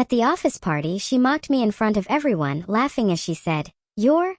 At the office party, she mocked me in front of everyone, laughing as she said, "You're,"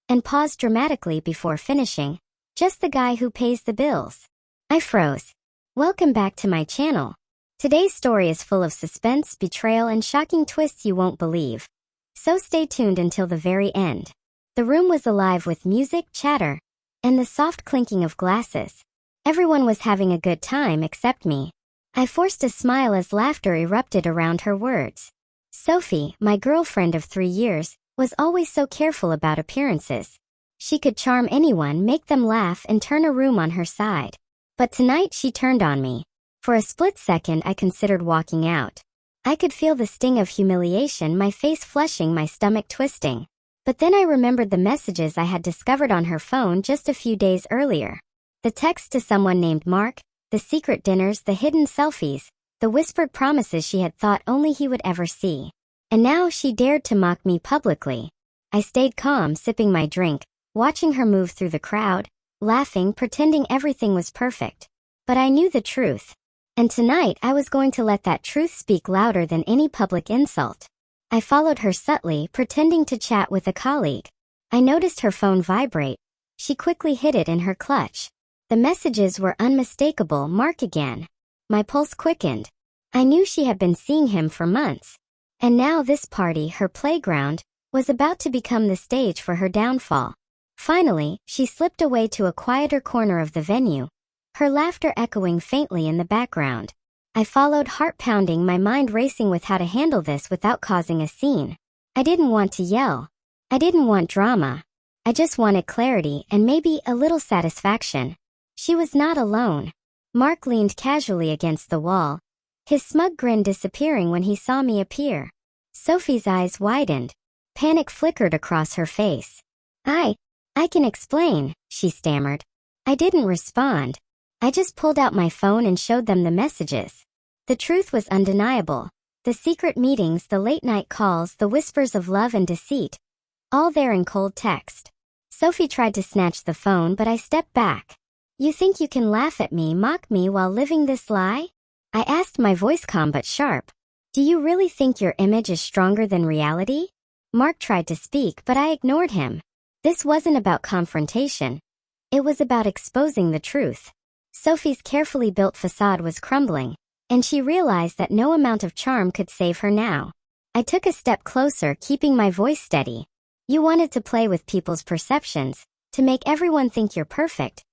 and paused dramatically before finishing, "just the guy who pays the bills." I froze. Welcome back to my channel. Today's story is full of suspense, betrayal, and shocking twists you won't believe. So stay tuned until the very end. The room was alive with music, chatter, and the soft clinking of glasses. Everyone was having a good time except me. I forced a smile as laughter erupted around her words. Sophie, my girlfriend of 3 years, was always so careful about appearances. She could charm anyone, make them laugh, and turn a room on her side. But tonight she turned on me. For a split second I considered walking out. I could feel the sting of humiliation, my face flushing, my stomach twisting. But then I remembered the messages I had discovered on her phone just a few days earlier. The text to someone named Mark, the secret dinners, the hidden selfies, the whispered promises she had thought only he would ever see. And now she dared to mock me publicly. I stayed calm, sipping my drink, watching her move through the crowd, laughing, pretending everything was perfect. But I knew the truth. And tonight I was going to let that truth speak louder than any public insult. I followed her subtly, pretending to chat with a colleague. I noticed her phone vibrate. She quickly hid it in her clutch. The messages were unmistakable. Mark again. My pulse quickened. I knew she had been seeing him for months. And now this party, her playground, was about to become the stage for her downfall. Finally, she slipped away to a quieter corner of the venue, her laughter echoing faintly in the background. I followed, heart pounding, my mind racing with how to handle this without causing a scene. I didn't want to yell. I didn't want drama. I just wanted clarity and maybe a little satisfaction. She was not alone. Mark leaned casually against the wall, his smug grin disappearing when he saw me appear. Sophie's eyes widened. Panic flickered across her face. I can explain," she stammered. I didn't respond. I just pulled out my phone and showed them the messages. The truth was undeniable. The secret meetings, the late-night calls, the whispers of love and deceit. All there in cold text. Sophie tried to snatch the phone, but I stepped back. "You think you can laugh at me, mock me while living this lie?" I asked, my voice calm but sharp. "Do you really think your image is stronger than reality?" Mark tried to speak, but I ignored him. This wasn't about confrontation. It was about exposing the truth. Sophie's carefully built facade was crumbling, and she realized that no amount of charm could save her now. I took a step closer, keeping my voice steady. "You wanted to play with people's perceptions, to make everyone think you're perfect.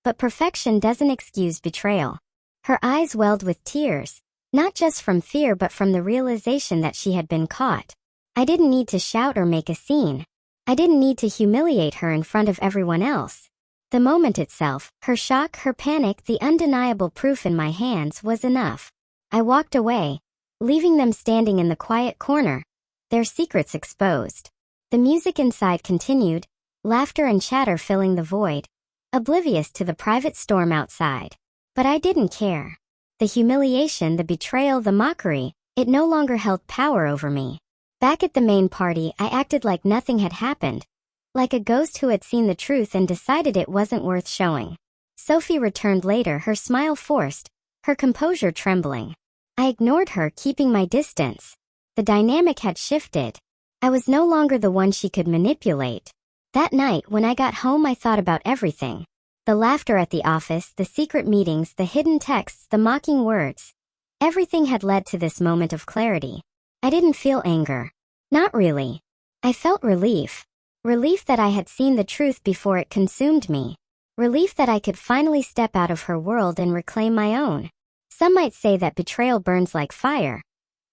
But perfection doesn't excuse betrayal." Her eyes welled with tears, not just from fear but from the realization that she had been caught. I didn't need to shout or make a scene. I didn't need to humiliate her in front of everyone else. The moment itself, her shock, her panic, the undeniable proof in my hands was enough. I walked away, leaving them standing in the quiet corner, their secrets exposed. The music inside continued, laughter and chatter filling the void, oblivious to the private storm outside. But I didn't care. The humiliation, the betrayal, the mockery, it no longer held power over me. Back at the main party, I acted like nothing had happened, like a ghost who had seen the truth and decided it wasn't worth showing. Sophie returned later, her smile forced, her composure trembling. I ignored her, keeping my distance. The dynamic had shifted. I was no longer the one she could manipulate. That night, when I got home, I thought about everything. The laughter at the office, the secret meetings, the hidden texts, the mocking words. Everything had led to this moment of clarity. I didn't feel anger. Not really. I felt relief. Relief that I had seen the truth before it consumed me. Relief that I could finally step out of her world and reclaim my own. Some might say that betrayal burns like fire.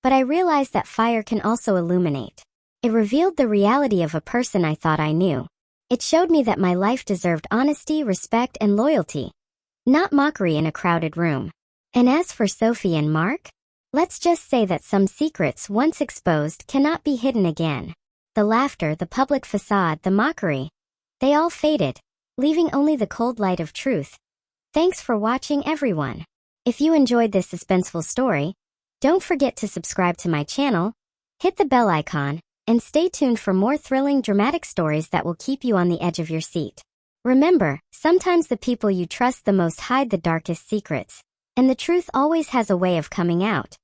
But I realized that fire can also illuminate. It revealed the reality of a person I thought I knew. It showed me that my life deserved honesty, respect, and loyalty. Not mockery in a crowded room. And as for Sophie and Mark? Let's just say that some secrets once exposed cannot be hidden again. The laughter, the public facade, the mockery. They all faded, leaving only the cold light of truth. Thanks for watching, everyone. If you enjoyed this suspenseful story, don't forget to subscribe to my channel, hit the bell icon, and stay tuned for more thrilling, dramatic stories that will keep you on the edge of your seat. Remember, sometimes the people you trust the most hide the darkest secrets, and the truth always has a way of coming out.